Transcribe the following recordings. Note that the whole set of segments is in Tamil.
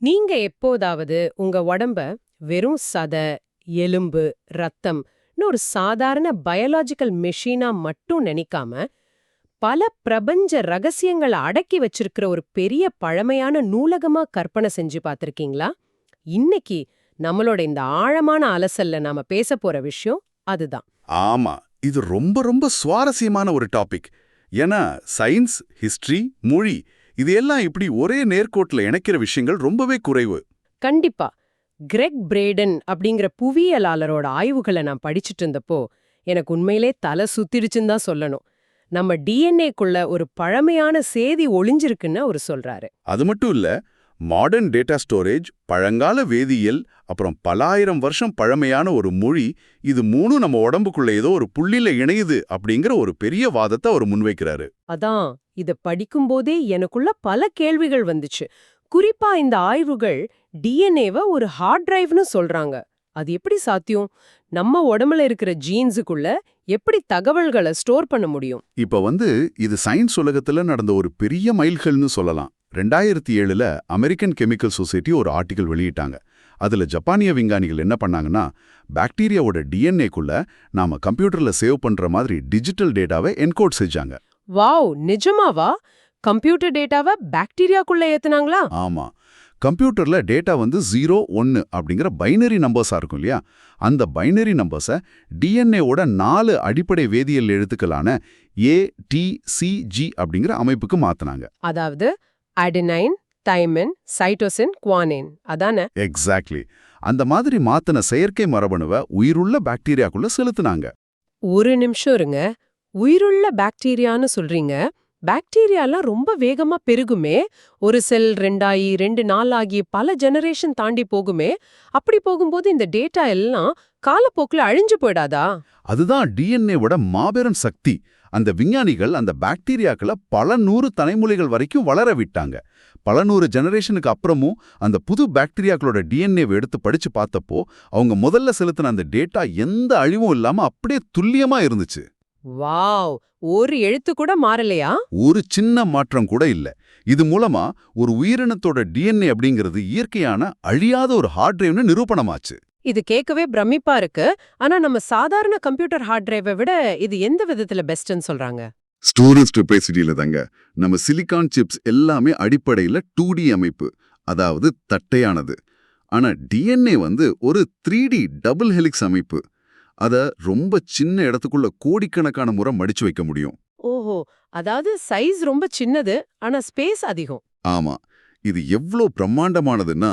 நீங்க எப்போதாவது உங்க உடம்ப வெறும் சத, எலும்பு, ரத்தம்னு ஒரு சாதாரண பயாலாஜிக்கல் மெஷினா மட்டும் நினைக்காம, பல பிரபஞ்ச ரகசியங்கள அடக்கி வச்சிருக்கிற ஒரு பெரிய பழமையான நூலகமா கற்பனை செஞ்சு பார்த்திருக்கீங்களா? இன்னைக்கு நம்மளோட இந்த ஆழமான அலசல்ல நாம பேசப் போற விஷயம் அதுதான். ஆமா, இது ரொம்ப ரொம்ப சுவாரஸ்யமான ஒரு டாபிக். ஏன்னா சயின்ஸ், ஹிஸ்டரி, மொழி இது எல்லாம் இப்படி ஒரே நேர்கோட்டுல இணைக்கிற விஷயங்கள் ரொம்பவே குறைவு. கண்டிப்பா. கிரெக் பிரேடன் அப்படிங்கிற புவியியலாளரோட ஆய்வுகளை நான் படிச்சுட்டு இருந்தப்போ எனக்கு உண்மையிலே தலை சுத்திடுச்சுன்னு தான் சொல்லணும். நம்ம டிஎன்ஏக்குள்ள ஒரு பழமையான சேதி ஒளிஞ்சிருக்குன்னு அவரு சொல்றாரு. அது மட்டும் இல்ல, மாடர்ன் டேட்டா ஸ்டோரேஜ், பழங்கால வேதியியல், அப்புறம் பல ஆயிரம் வருஷம் பழமையான ஒரு மொழி, இது மூணும் நம்ம உடம்புக்குள்ள ஏதோ ஒரு புள்ளில இணையுது அப்படிங்கிற ஒரு பெரிய வாதத்தை அவர் முன்வைக்கிறாரு. அதான் இத படிக்கும்போதே எனக்குள்ள பல கேள்விகள் வந்துச்சு. குறிப்பா இந்த ஆய்வுகள் டிஎன்ஏவ ஒரு ஹார்ட் டிரைவ்னு சொல்றாங்க. அது எப்படி சாத்தியம்? நம்ம உடம்புல இருக்கிற ஜீன்ஸுக்குள்ள எப்படி தகவல்களை ஸ்டோர் பண்ண முடியும்? இப்ப இது சயின்ஸ் உலகத்துல நடந்த ஒரு பெரிய மைல்கல்னு சொல்லலாம். 2007ல அமெரிக்கன் கெமிக்கல் சொசைட்டி ஒரு ஆர்டிகல் வெளியிட்டாங்க. அதுல ஜப்பானிய விஞ்ஞானிகள் என்ன பண்ணாங்கன்னா, பாக்டீரியாவோட டிஎன்ஏக்குள்ள நாம கம்ப்யூட்டர்ல சேவ் பண்ற மாதிரி டிஜிட்டல் டேட்டாவை என்கோட் செஞ்சாங்க. வாவ், நிஜமாவா? கம்ப்யூட்டர் டேட்டாவை பாக்டீரியாக்குள்ள ஏத்துனாங்களா? ஆமா, கம்ப்யூட்டர்ல டேட்டா 0, 1 அப்படிங்கிற பைனரி நம்பர்ஸா இருக்கும் இல்லையா? அந்த பைனரி நம்பர்ஸை டிஎன்ஏவோட 4 அடிப்படை வேதியியல் எழுத்துக்களான ஏ, டி, சி, ஜி அப்படிங்கிற அமைப்புக்கு மாத்தினாங்க. அதாவது அடெனைன், தைமின், சைட்டோசின், குவானின் அதானே? எக்ஸாக்ட்லி. அந்த மாதிரி மாத்தின செயற்கை மரபணுவை உயிருள்ள பாக்டீரியாக்குள்ள செலுத்துனாங்க. ஒரு நிமிஷம் இருங்க. உயிருள்ள பாக்டீரியான்னு சொல்றீங்க. பாக்டீரியாலாம் ரொம்ப வேகமா பெருகுமே. ஒரு செல் 2 ஆகி 2 நாள் ஆகி பல ஜெனரேஷன் தாண்டி போகுமே. அப்படி போகும்போது இந்த டேட்டா எல்லாம் காலப்போக்குல அழிஞ்சு போயிடாதா? அதுதான் டிஎன்ஏவோட மாபெரும் சக்தி. அந்த விஞ்ஞானிகள் அந்த பாக்டீரியாக்களை பல 100 தலைமுறைகள் வரைக்கும் வளர விட்டாங்க. பல 100 ஜெனரேஷனுக்கு அப்புறமும் அந்த புது பாக்டீரியாக்களோட டிஎன்ஏவை எடுத்து படிச்சு பார்த்தப்போ அவங்க முதல்ல செலுத்தின அந்த டேட்டா எந்த அழிவும் இல்லாம அப்படியே துல்லியமா இருந்துச்சு. வாவ், ஒரு எழுத்து கூட மாறலையா? ஒரு சின்ன மாற்றம் கூட இல்ல. இது மூலமா ஒரு உயிரினத்தோட டிஎன்ஏ அப்படிங்கிறது இயற்கையான அழியாத ஒரு ஹார்ட் டிரைவ்னு நிரூபணமாச்சு. இது கேட்கவே பிரமிப்பா இருக்கு. ஆனா நம்ம சாதாரண கம்ப்யூட்டர் ஹார்ட் டிரைவை விட இது எந்த விதத்துல பெஸ்ட்னு சொல்றாங்க? ஸ்டோரேஜ் கெபாசிட்டியில தாங்க. நம்ம சிலிகான் சிப்ஸ் எல்லாமே அடிப்படையில 2D அமைப்பு, அதாவது தட்டையானது. ஆனா டிஎன்ஏ ஒரு 3D டபுள் ஹெலிக்ஸ் அமைப்பு. அத ரொம்ப சின்ன இடத்துக்குள்ள கோடிக்கணக்கான முறை மடிச்சு வைக்க முடியும். ஓஹோ, அதாவது சைஸ் ரொம்ப சின்னது, ஆனா ஸ்பேஸ் அதிகம். ஆமா, இது எவ்ளோ பிரம்மாண்டமானதுன்னா,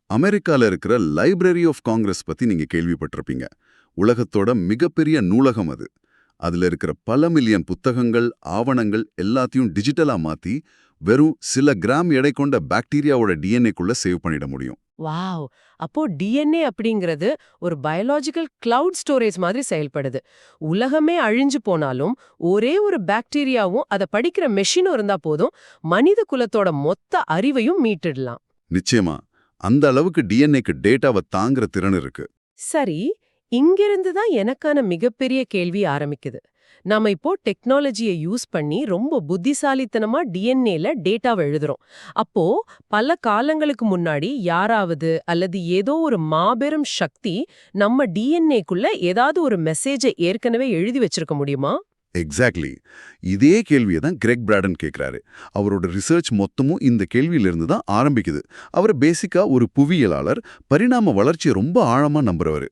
அமெரிக்கால இருக்கிற லைப்ரரி ஆஃப் காங்கிரஸ் பத்தி நீங்க கேள்விப்பட்டிருப்பீங்க. உலகத்தோட மிகப்பெரிய நூலகம் அது. அதுல இருக்கிற பல மில்லியன் புத்தகங்கள், ஆவணங்கள் எல்லாத்தையும் டிஜிட்டலா மாத்தி வெறும் சில கிராம் எடை கொண்ட பாக்டீரியாவோட டிஎன்ஏக்குள்ள சேவ் பண்ணிட முடியும். வாவ், அப்போ டிஎன்ஏ அப்படிங்கிறது ஒரு பயாலாஜிக்கல் கிளவுட் ஸ்டோரேஜ் மாதிரி செயல்படுது. உலகமே அழிஞ்சு போனாலும் ஒரே ஒரு பாக்டீரியாவும் அதை படிக்கிற மெஷினும் இருந்தா போதும், மனித குலத்தோட மொத்த அறிவையும் மீட்டுடலாம். நிச்சயமா, அந்த அளவுக்கு டிஎன்ஏக்கு டேட்டாவை தாங்குற திறன் இருக்கு. சரி, இங்கிருந்து தான் எனக்கான மிகப்பெரிய கேள்வி ஆரம்பிக்குது. நாம இப்போ டெக்னாலஜியை யூஸ் பண்ணி ரொம்ப புத்திசாலித்தனமா டிஎன்ஏல டேட்டாவை எழுதுறோம். அப்போ பல காலங்களுக்கு முன்னாடி யாராவது அல்லது ஏதோ ஒரு மாபெரும் சக்தி நம்ம டிஎன்ஏக்குள்ள ஏதாவது ஒரு மெசேஜை ஏற்கனவே எழுதி வச்சிருக்க முடியுமா? எக்ஸாக்ட்லி. இதே கேள்வியை தான் கிரெக் பிராடன் கேட்கிறாரு. அவரோட ரிசர்ச் மொத்தமும் இந்த கேள்வியிலிருந்து தான் ஆரம்பிக்குது. அவர் பேசிக்கா ஒரு புவியியலாளர், பரிணாம வளர்ச்சியை ரொம்ப ஆழமா நம்புறவரு.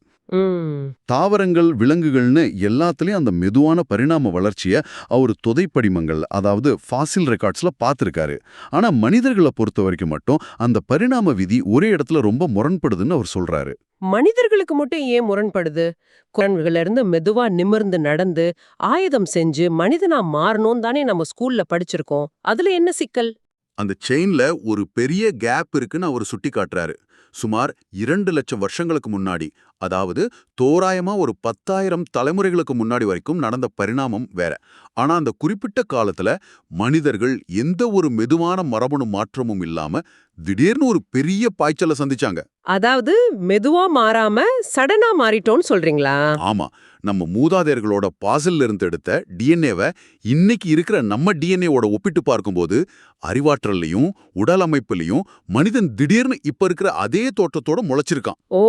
தாவரங்கள், விலங்குகள்னு எல்லாத்துலயும் அந்த மெதுவான பரிணாம வளர்ச்சிய அவர் தொதைப்படிமங்கள், அதாவது ஃபாசில் ரெக்கார்ட்ஸ்ல பார்த்திருக்காரு. ஆனா மனிதர்களை பொறுத்த வரைக்கும் மட்டும் அந்த பரிணாம விதி ஒரே இடத்துல ரொம்ப முரண்படுதுன்னு அவர் சொல்றாரு. மனிதர்களுக்கு மட்டும் ஏன் முரண்படுது? குரங்குகள்ல இருந்து மெதுவா நிமிர்ந்து நடந்து ஆயுதம் செஞ்சு மனிதனா மாறணும் தானே நம்ம ஸ்கூல்ல படிச்சிருக்கோம். அதுல என்ன சிக்கல்? அந்த செயின்ல ஒரு பெரிய கேப் இருக்குன்னு அவர் சுட்டி காட்டுறாரு. சுமார் 2 லட்சம் வருஷங்களுக்கு முன்னாடி அதாவது தோராயமா ஒரு 10,000 தலைமுறைகளுக்கு முன்னாடி வரைக்கும் நடந்த பரிணாமம் வேற. ஆனா அந்த குறிப்பிட்ட காலத்துல மனிதர்கள் எந்த ஒரு மெதுவான மரபணு மாற்றமும் இல்லாம திடீர்னு ஒரு பெரிய பாய்ச்சலை சந்திச்சாங்க. அதாவது மெதுவா மாறாம சடனா மாறிட்டோம்னு சொல்றீங்களா? ஆமா, நம்ம மூதாதையர்களோட பாசில்ல இருந்து எடுத்த டிஎன்ஏவை இன்னைக்கு இருக்கிற நம்ம டிஎன்ஏவோட ஒப்பிட்டு பார்க்கும்போது அறிவாற்றல்லையும் உடல் அமைப்புலையும் மனிதன் திடீர்னு இப்ப இருக்கிற அதே தோற்றத்தோட முளைச்சிருக்கான். ஓ,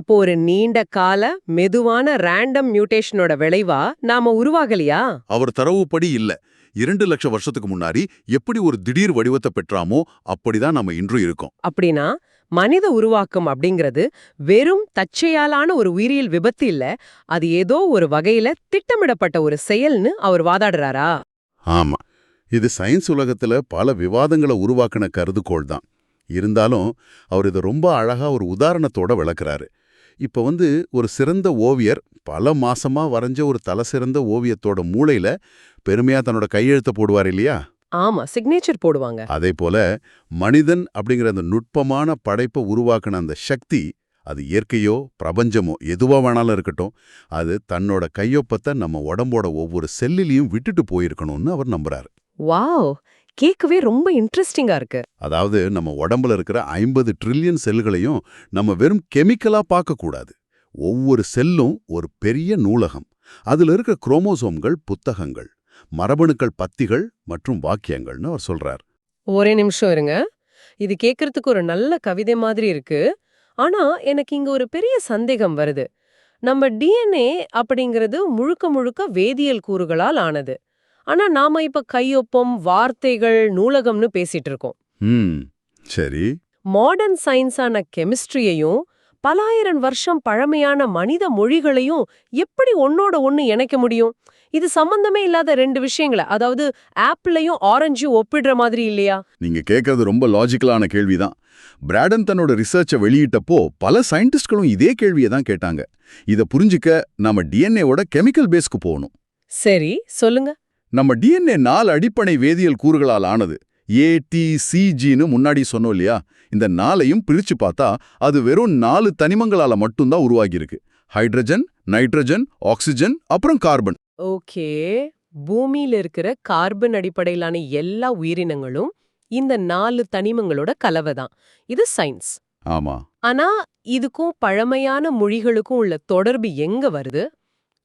அப்போ ஒரு நீண்ட கால மெதுவான ரேண்டம் மியூட்டேஷனோட விளைவா நாம உருவாகலையா? அவர் தரவுப்படி இல்ல. 2 லட்சம் வருஷத்துக்கு முன்னாடி எப்படி ஒரு திடீர் வடிவத்தை பெற்றாமோ அப்படிதான் நம்ம இன்றும் இருக்கோம். அப்படின்னா மனித உருவாக்கம் அப்படிங்கிறது வெறும் தற்செயலான ஒரு உயிரியல் விபத்து இல்ல, அது ஏதோ ஒரு வகையில திட்டமிடப்பட்ட ஒரு செயல்னு அவர் வாதாடுறாரா? ஆமா, இது சயின்ஸ் உலகத்துல பல விவாதங்களை உருவாக்கின கருதுகோள் தான். இருந்தாலும் அவர் இதை ரொம்ப அழகா ஒரு உதாரணத்தோட விளக்குறாரு. இப்ப ஒரு சிறந்த ஓவியர் பல மாசமா வரைஞ்ச ஒரு தலசிறந்த ஓவியத்தோட மூளையில பெருமையா தன்னோட கையெழுத்த போடுவார் இல்லையா? ஆமா, சிக்னேச்சர் போடுவாங்க. அதே போல மனிதன் அப்படிங்கிற அந்த நுட்பமான படைப்பை உருவாக்கின அந்த சக்தி, அது இயற்கையோ பிரபஞ்சமோ எதுவா வேணாலும் இருக்கட்டும், அது தன்னோட கையொப்பத்தை நம்ம உடம்போட ஒவ்வொரு செல்லிலையும் விட்டுட்டு போயிருக்கணும்னு அவர் நம்புறாரு. வாவ், கேட்கவே ரொம்ப இன்ட்ரெஸ்டிங்கா இருக்கு. அதாவது நம்ம உடம்புல இருக்கிற 50 ட்ரில்லியன் செல்களையும் நம்ம வெறும் கெமிக்கலா பார்க்கக்கூடாது. ஒவ்வொரு செல்லும் ஒரு பெரிய நூலகம். அதுல இருக்கிற குரோமோசோம்கள் புத்தகங்கள், மரபணுக்கள் பத்திகள் மற்றும் வாக்கியங்கள்னு அவர் சொல்றார். ஒரே நிமிஷம் இருங்க. இது கேட்கறதுக்கு ஒரு நல்ல கவிதை மாதிரி இருக்கு. ஆனா எனக்கு இங்க ஒரு பெரிய சந்தேகம் வருது. நம்ம டிஎன்ஏ அப்படிங்கிறது முழுக்க முழுக்க வேதியியல் கூறுகளால் ஆனது. ஆனா நாம இப்ப கையொப்பம், வார்த்தைகள், நூலகம்னு பேசிட்டு இருக்கோம். சரி. மாடர்ன் சயின்ஸான கெமிஸ்ட்ரியையும் பலாயிரம் வருஷம் பழமையான மனித மொழிகளையும் எப்படி ஒன்னோட ஒன்னு இணைக்க முடியும்? இது சம்பந்தமே இல்லாத ரெண்டு விஷயங்கள, அதாவது ஆப்பிளையும் ஆரஞ்சையும் ஒப்பிடுற மாதிரி இல்லையா? நீங்க கேட்கறது ரொம்ப லாஜிக்கலான கேள்விதான். பிராடன் தன்னோட ரிசர்ச்சை வெளியிட்டப்போ பல சயின்டிஸ்ட்களும் இதே கேள்வியை தான் கேட்டாங்க. இதை புரிஞ்சுக்க நாம டிஎன்ஏவோட கெமிக்கல் பேஸ்க்கு போகணும். சரி, சொல்லுங்க. நம்ம டிஎன்ஏ 4 அடிப்படை வேதியியல் கூறுகளால் ஆனது. ஏடிசிஜின்னு முன்னாடி சொன்னோம் இல்லையா? இந்த 4ஐயும் பிரிச்சு பார்த்தா அது வெறும் 4 தனிமங்களால மட்டும்தான் உருவாகியிருக்கு. ஹைட்ரஜன், நைட்ரஜன், ஆக்சிஜன், அப்புறம் கார்பன். ஓகே, பூமியில இருக்கிற கார்பன் அடிப்படையிலான எல்லா உயிரினங்களும் இந்த 4 தனிமங்களோட கலவை தான். இது சயின்ஸ். ஆமா. ஆனா இதுக்கும் பழமையான மொழிகளுக்கும் உள்ள தொடர்பு எங்க வருது?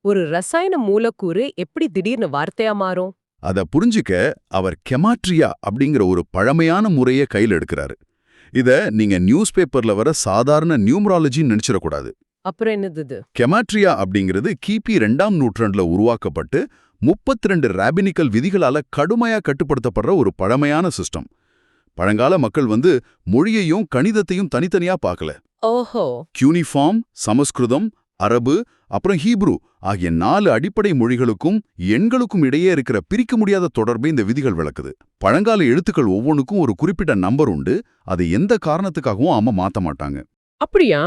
ஒரு ரசாயன மூலக்கூறு எப்படி திடீர்னு வார்த்தையா மாறும்? அத புரிஞ்சுக்க அவர் கெமாட்ரியா அப்படிங்கிற ஒரு பழமையான முறையை கையில் எடுக்கிறாரு. இத நீங்க நியூஸ் பேப்பர்ல வர சாதாரண நியூமராலஜின்னு நினைச்சிடக்கூடாது. அப்புறம் என்னது? கெமாட்ரியா அப்படிங்கிறது கிபி 2ஆம் நூற்றாண்டுல உருவாக்கப்பட்டு 32 ராபினிக்கல் விதிகளால கடுமையா கட்டுப்படுத்தப்படுற ஒரு பழமையான சிஸ்டம். பழங்கால மக்கள் மொழியையும் கணிதத்தையும் தனித்தனியா பார்க்கல. ஓஹோ. கியூனிஃபார்ம், சமஸ்கிருதம், அரபு, அப்புறம் ஹீப்ரு ஆகிய 4 அடிப்படை மொழிகளுக்கும் எண்களுக்கும் இடையே இருக்கிற பிரிக்க முடியாத தொடர்பை இந்த விதிகள் விளக்குது. பழங்கால எழுத்துக்கள் ஒவ்வொன்றுக்கும் ஒரு குறிப்பிட்ட நம்பர் உண்டு. அதை எந்த காரணத்துக்காகவும் மாத்த மாட்டாங்க. அப்படியா?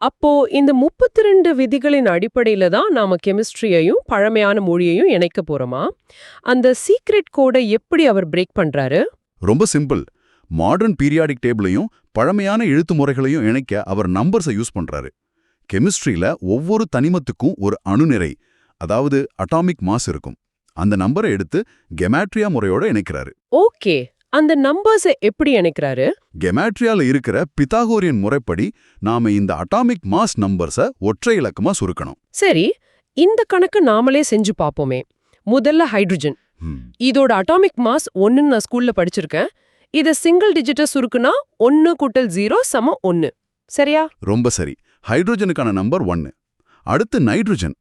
அப்போ இந்த 32 விதிகளின் அடிப்படையில தான் நாம கெமிஸ்ட்ரியையும் பழமையான மொழியையும் இணைக்க போறோமா? அந்த சீக்ரெட் கோடை எப்படி அவர் பிரேக் பண்றாரு? ரொம்ப சிம்பிள். மாடர்ன் பீரியாடிக் டேபிளையும் பழமையான எழுத்து முறைகளையும் இணைக்க அவர் நம்பர்ஸை யூஸ் பண்றாரு. கெமிஸ்ட்ரியில ஒவ்வொரு தனிமத்துக்கும் ஒரு அணுநிறை, அதாவது அட்டாமிக் மாஸ் இருக்கும். அந்த நம்பரை எடுத்து கெமாட்ரியா முறையோட இணைக்கிறாரு. ஓகே, அந்த நம்பர்ஸை எப்படி இணைக்கிறாரு? கெமாட்ரியால இருக்கிற பித்தாகோரியன் முறைப்படி நாம இந்த அட்டாமிக் மாஸ் நம்பர்ஸை ஒற்றை இலக்கமா சுருக்கணும். சரி, இந்த கணக்கு நாமளே செஞ்சு பாப்போமே. முதல்ல ஹைட்ரஜன். இதோட அட்டாமிக் மாஸ் 1ன்னு நான் ஸ்கூல்ல படிச்சிருக்கேன். இத சிங்கிள் டிஜிட்டா சுருக்குனா 1 கூட்டல் 0 சமம் 1. சரியா? ரொம்ப சரி. ஹைட்ரோஜனுக்கான நம்பர் 1. அடுத்து நைட்ரஜன்.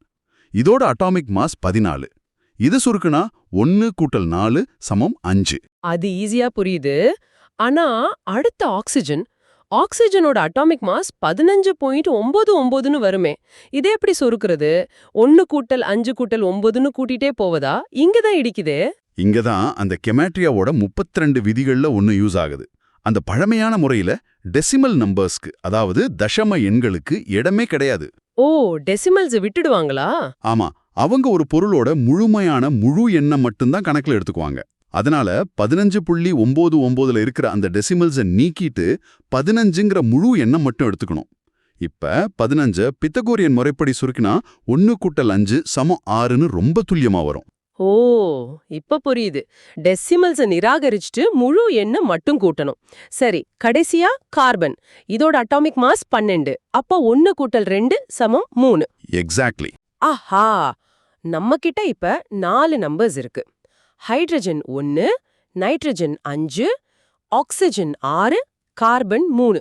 இதோட அட்டாமிக் மாஸ் 14. இது சுருக்குனா 1 கூட்டல் 4 சமம் 5. அது ஈஸியா புரியுது. ஆனா அடுத்த ஆக்சிஜன். ஆக்சிஜனோட அட்டாமிக் மாஸ் 15.99ன்னு வருமே. இதே எப்படி சொருக்குறது? 1 கூட்டல் 5 கூட்டல் 9ன்னு கூட்டிட்டே போவதா? இங்கதான் இடிக்குதே. இங்கதான் அந்த கெமாட்ரியாவோட 32 விதிகள்ல ஒன்னு யூஸ் ஆகுது. அந்த பழமையான முறையில டெசிமல் நம்பர்ஸ்க்கு, அதாவது தசம எண்களுக்கு இடமே கிடையாது. ஓ, டெசிமல்ஸ் விட்டுடுவாங்களா? ஆமா, அவங்க ஒரு பொருளோட முழுமையான முழு எண்ணை மட்டும்தான் கணக்குல எடுத்துக்குவாங்க. அதனால 15.99ல இருக்கிற அந்த டெசிமல்ஸை நீக்கிட்டு 15ங்கிற முழு எண்ணம் மட்டும் எடுத்துக்கணும். இப்ப 15 பித்தகோரியன் முறைப்படி சுருக்கினா 1 + 5 = 6ன்னு ரொம்ப துல்லியமா வரும். ஓ, இப்ப புரியுது. டெசிமல்ஸ நிராகரிச்சுட்டு முழு எண்ண மட்டும் கூட்டணும். சரி, கடைசியா கார்பன். இதோட அட்டாமிக் மாஸ் 12. அப்போ 1 + 2 = 3. எக்ஸாக்ட்லி. ஆஹா, நம்ம கிட்ட இப்ப 4 நம்பர்ஸ் இருக்கு. Hydrogen 1, nitrogen 5, oxygen 6, carbon 3.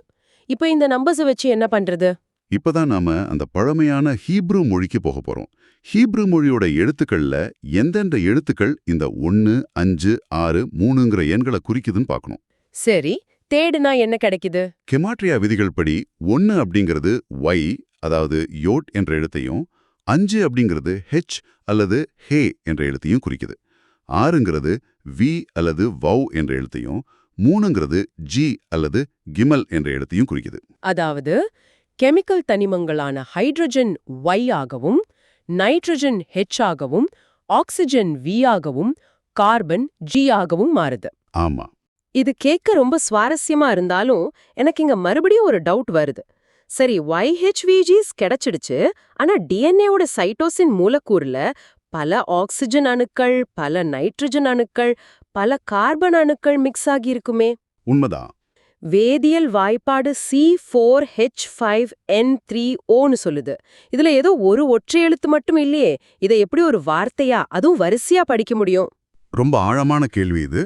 இப்ப இந்த நம்பர்ஸ வச்சு என்ன பண்றது? இப்பதான் நாம அந்த பழமையான ஹீப்ரு மொழிக்கு போக போறோம். ஹீப்ரு மொழியோட எழுத்துக்கள்ல எந்தெந்த எழுத்துக்கள் இந்த 1, 5, 6, 3ங்கிற எண்களை குறிக்குதுன்னு பார்க்கணும். சரி, தேடுனா என்ன கிடைக்குது? கெமாட்ரியா விதிகள் படி 1 அப்படிங்கிறது Y, அதாவது யோட் என்ற எழுத்தையும், 5 அப்படிங்கிறது H அல்லது ஹே என்ற எழுத்தையும் குறிக்குது. 6ங்கிறது V அல்லது வவ் என்ற எழுத்தையும், 3ங்கிறது G அல்லது கிமல் என்ற எழுத்தையும் குறிக்குது. அதாவது கெமிக்கல் தனிமங்களான ஹைட்ரஜன் Y ஆகவும், நைட்ரஜன் H ஆகவும், ஆக்சிஜன் V ஆகவும், கார்பன் G ஆகவும் மாறுது. ஆமா. இது கேட்க ரொம்ப சுவாரஸ்யமா இருந்தாலும் எனக்கு இங்க மறுபடியும் ஒரு டவுட் வருது. சரி, YHVGs கிடைச்சிடுச்சு. ஆனா டிஎன்ஏவோட சைட்டோசின் மூலக்கூறுல பல ஆக்சிஜன் அணுக்கள், பல நைட்ரஜன் அணுக்கள், பல கார்பன் அணுக்கள் மிக்ஸ் ஆகி இருக்குமே. உண்மைதான். வேதியியல் வாய்ப்பாடு C4H5N3Oன்னு சொல்லுது. இதுல ஏதோ ஒரு ஒற்றை எழுத்து மட்டும் இல்லையே. இதை எப்படி ஒரு வார்த்தையா, அதுவும் வரிசையா படிக்க முடியும்? ரொம்ப ஆழமான கேள்வி இது.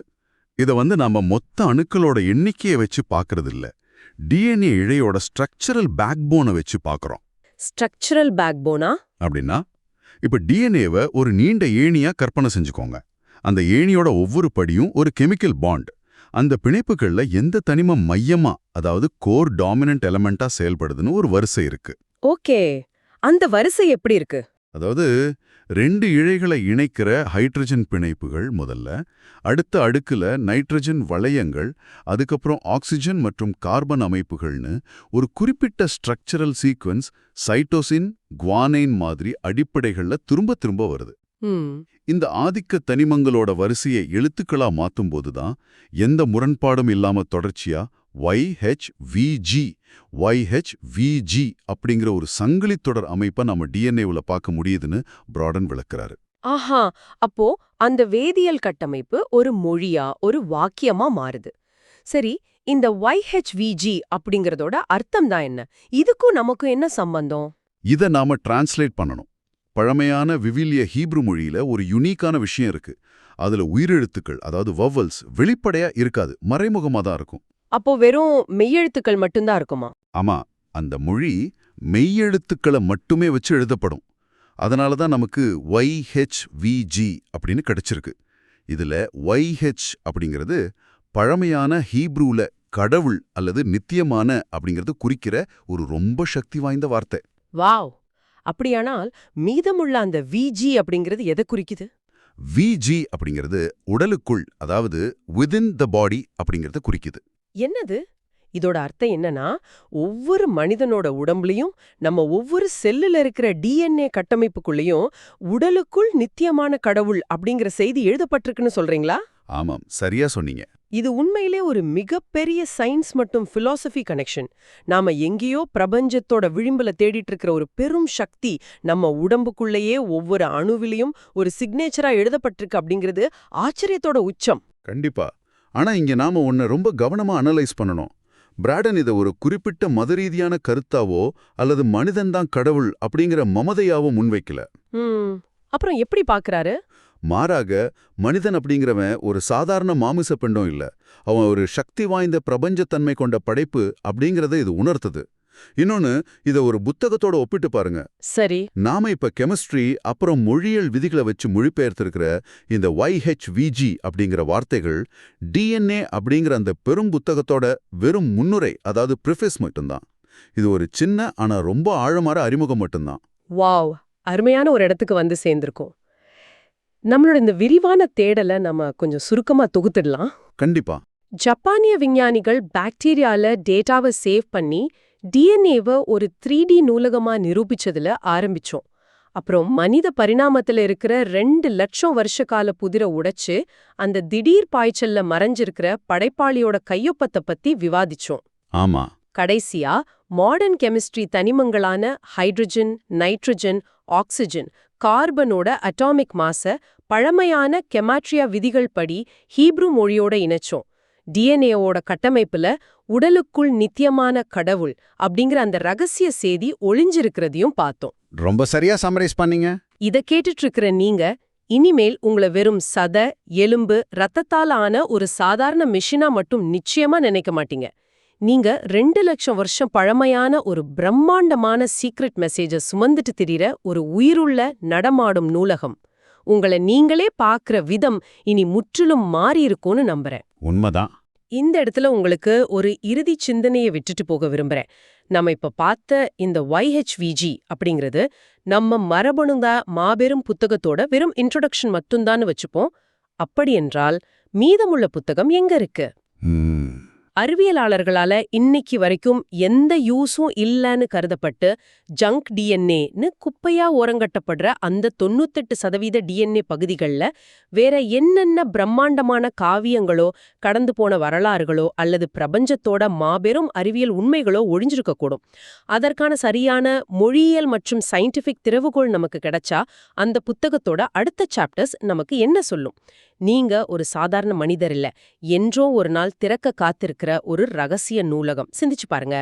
இத நாம மொத்த அணுக்களோட எண்ணிக்கையை வச்சு பார்க்கறது இல்ல. டிஎன்ஏ இழையோட ஸ்ட்ரக்சரல் பேக்போனை வச்சு பார்க்கறோம். ஸ்ட்ரக்சரல் பேக்போனா? அப்படின்னா, இப்ப டிஎன்ஏவை ஒரு நீண்ட ஏணியா கற்பனை செஞ்சுக்கோங்க. அந்த ஏணியோட ஒவ்வொரு படியும் ஒரு கெமிக்கல் பாண்ட். அந்த பிணைப்புகள்ல எந்த தனிமம் மையமா, அதாவது கோர் டாமினன்ட் எலமெண்டா செயல்படுதுன்னு ஒரு வரிசை இருக்கு. ஓகே, அந்த வரிசை எப்படி இருக்கு? அதாவது 2 இழைகளை இணைக்கிற ஹைட்ரஜன் பிணைப்புகள் முதல்ல, அடுத்த அடுக்குல நைட்ரஜன் வளையங்கள், அதுக்கப்புறம் ஆக்சிஜன் மற்றும் கார்பன் அமைப்புகள்னு ஒரு குறிப்பிட்ட ஸ்ட்ரக்சரல் சீக்வன்ஸ் சைட்டோசின், குவானைன் மாதிரி அடிப்படைகள்ல திரும்ப திரும்ப வருது. இந்த ஆதிக்க தனிமங்களோட வரிசையை எழுத்துக்களா மாத்தும்போது தான் எந்த முரண்பாடும் இல்லாம தொடர்ச்சியா YHVG அப்படிங்கிற ஒரு சங்கிலி தொடர் அமைப்பை நம்ம டிஎன்ஏவுல பார்க்க முடியுதுன்னு பிராடன் விளக்குறாரு. ஆஹா, அப்போ அந்த வேதியியல் கட்டமைப்பு ஒரு மொழியா, ஒரு வாக்கியமா மாறுது. சரி, இந்த YHVG அப்படிங்கறதோட அர்த்தம் தான் என்ன? இதுக்கும் நமக்கும் என்ன சம்பந்தம்? இதை நாம டிரான்ஸ்லேட் பண்ணணும். பழமையான விவிலிய ஹீப்ரு மொழியில ஒரு யுனிக்கான விஷயம் இருக்கு. அதுல உயிரெழுத்துக்கள், அதாவது வவல்ஸ், வெளிப்படையா இருக்காது, மறைமுகமா தான் இருக்கும். அப்போ வெறும் மெய்யெழுத்துக்கள் மட்டும்தான் இருக்குமா? ஆமா, அந்த மொழி மெய்யெழுத்துக்களை மட்டுமே வச்சு எழுதப்படும். அதனால தான் நமக்கு YHVG அப்படின்னு கிடைச்சிருக்கு. இதுல YH அப்படிங்கிறது பழமையான ஹீப்ரூல கடவுள் அல்லது நித்தியமான அப்படிங்கிறது குறிக்கிற ஒரு ரொம்ப சக்தி வாய்ந்த வார்த்தை. வாவ்! அப்படியானால் மீதமுள்ள அந்த VG அப்படிங்கிறது எதை குறிக்குது? VG அப்படிங்கிறது உடலுக்குள், அதாவது விதின் த பாடி அப்படிங்கிறத குறிக்குது. என்னது? இதோட அர்த்தம் என்னன்னா, ஒவ்வொரு மனிதனோட உடம்புலயும், நம்ம ஒவ்வொரு செல்லுல இருக்கிற டிஎன்ஏ கட்டமைப்புக்குள்ளேயும் உடலுக்குள் நித்தியமான கடவுள் அப்படிங்கிற செய்தி எழுதப்பட்டிருக்குன்னு சொல்றீங்களா? ஆமாம், சரியா சொன்னீங்க. இது உண்மையிலே ஒரு மிகப்பெரிய சயின்ஸ் மற்றும் பிலாசபி கனெக்ஷன். நாம எங்கேயோ பிரபஞ்சத்தோட விளிம்புல தேடிட்டு இருக்கிற ஒரு பெரும் சக்தி நம்ம உடம்புக்குள்ளேயே ஒவ்வொரு அணுவிலையும் ஒரு சிக்னேச்சரா எழுதப்பட்டிருக்கு அப்படிங்கிறது ஆச்சரியத்தோட உச்சம். கண்டிப்பா. ஆனா இங்க நாம ஒன்ன ரொம்ப கவனமா அனலைஸ் பண்ணணும். பிராடன் இதை ஒரு குறிப்பிட்ட மதரீதியான கருத்தாவோ அல்லது மனிதன்தான் கடவுள் அப்படிங்கிற மமதையாவோ முன்வைக்கல. அப்புறம் எப்படி பாக்குறாரு? மாறாக, மனிதன் அப்படிங்கிறவன் ஒரு சாதாரண மாமிச பெண்டம் இல்ல, அவன் ஒரு சக்தி வாய்ந்த பிரபஞ்சத்தன்மை கொண்ட படைப்பு அப்படிங்கறத இது உணர்த்துது. இன்னொன்னு, இத ஒரு புத்தகத்தோட ஒப்பிட்டு பாருங்க. சரி, நாம இப்ப கெமிஸ்ட்ரி அப்புறம் மொழியியல் விதிகளை வச்சு மொழிபெயர்த்திருக்கிற இந்த YHVG அப்படிங்கிற வார்த்தைகள் டிஎன்ஏ அப்படிங்கிற அந்த பெரும் புத்தகத்தோட வெறும் முன்னுரை, அதாவது ப்ரிஃபேஸ் மட்டும்தான். இது ஒரு சின்ன ஆனா ரொம்ப ஆழமான அறிமுகம் மட்டும்தான். வாவ்! அருமையான ஒரு இடத்துக்கு வந்து சேர்ந்திருக்கோம். நம்மளோட இந்த விரிவான தேடலை நம்ம கொஞ்சம் சுருக்கமா தொகுத்துடலாம். கண்டிப்பா. ஜப்பானிய விஞ்ஞானிகள் பாக்டீரியால டேட்டாவை சேவ் பண்ணி டிஎன்ஏவை ஒரு 3D நூலகமா நிரூபிச்சதுல ஆரம்பிச்சோம். அப்புறம் மனித பரிணாமத்துல இருக்கிற 2 லட்சம் வருஷ கால புதிரை உடைச்சு அந்த திடீர் பாய்ச்சல்ல மறைஞ்சிருக்கிற படைப்பாளியோட கையொப்பத்தை பத்தி விவாதிச்சோம். ஆமா. கடைசியா மாடர்ன் கெமிஸ்ட்ரி தனிமங்களான ஹைட்ரஜன், நைட்ரஜன், ஆக்சிஜன், கார்பனோட அட்டாமிக் மாஸ பழமையான கெமாட்ரியா விதிகள் படி ஹீப்ரு மொழியோட இணைச்சோம். டிஎன்ஏவோட கட்டமைப்புல உடலுக்குள் நித்தியமான கடவுள் அப்படிங்கிற அந்த ரகசிய செய்தி ஒளிஞ்சிருக்கிறதையும் பார்த்தோம். ரொம்ப சரியா சம்மரைஸ் பண்ணீங்க. இத கேட்டுட்டு இருக்கிற நீங்க இனிமேல் உங்களை வெறும் சத, எலும்பு, ரத்தத்தால் ஆன ஒரு சாதாரண மிஷினா மட்டும் நிச்சயமா நினைக்க மாட்டீங்க. நீங்க 2 லட்சம் வருஷம் பழமையான ஒரு பிரம்மாண்டமான சீக்ரெட் மெசேஜ சுமந்துட்டு திரிற ஒரு உயிருள்ள நடமாடும் நூலகம். உங்களை நீங்களே பார்க்கிற விதம் இனி முற்றிலும் மாறி இருக்கும்னு நம்புறேன். உண்மைதான். இந்த இடத்துல உங்களுக்கு ஒரு இறுதி சிந்தனையை விட்டுட்டு போக விரும்புறேன். நம்ம இப்ப பார்த்த இந்த YHVG அப்படிங்கிறது நம்ம மரபணுதா மாபெரும் புத்தகத்தோட வெறும் இன்ட்ரோடக்ஷன் மட்டும்தான் வச்சுப்போம். அப்படியென்றால் மீதமுள்ள புத்தகம் எங்க இருக்கு? அறிவியலாளர்களால இன்னைக்கு வரைக்கும் எந்த யூஸும் இல்லைன்னு கருதப்பட்டு ஜங்க் டிஎன்ஏன்னு குப்பையா ஓரங்கட்டப்படுற அந்த 98% டிஎன்ஏ பகுதிகளில் வேற என்னென்ன பிரம்மாண்டமான காவியங்களோ, கடந்து போன வரலாறுகளோ அல்லது பிரபஞ்சத்தோட மாபெரும் அறிவியல் உண்மைகளோ ஒழிஞ்சிருக்கக்கூடும். அதற்கான சரியான மொழியியல் மற்றும் சயின்டிஃபிக் திறவுகோள் நமக்கு கிடைச்சா அந்த புத்தகத்தோட அடுத்த சாப்டர்ஸ் நமக்கு என்ன சொல்லும்? நீங்க ஒரு சாதாரண மனிதர் இல்ல, என்றோ ஒரு நாள் திறக்க காத்திருக்கிற ஒரு ரகசிய நூலகம். சிந்திச்சு பாருங்க.